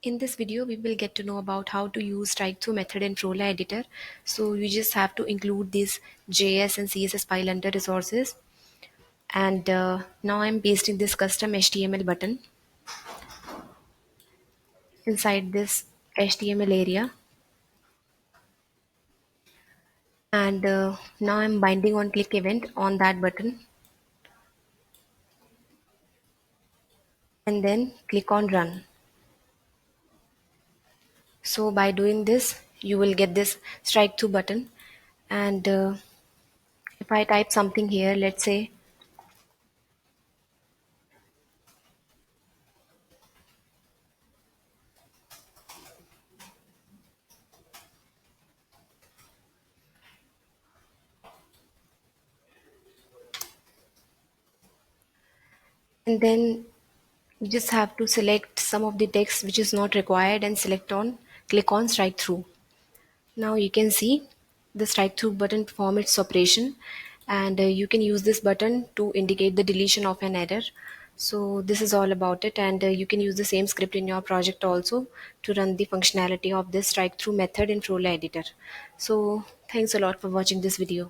In this video, we will get to know about how to use StrikeThrough method in Froala editor. So you just have to include these JS and CSS file under resources. And now I'm pasting this custom HTML button inside this HTML area. And now I'm binding on click event on that button and then click on run. So by doing this, you will get this StrikeThrough button. And if I type something here, let's say, and then you just have to select some of the text which is not required and click on strike through. Now you can see the strike through button perform its operation, and you can use this button to indicate the deletion of an error. So this is all about it, and you can use the same script in your project also to run the functionality of this strike through method in Froala editor. So thanks a lot for watching this video.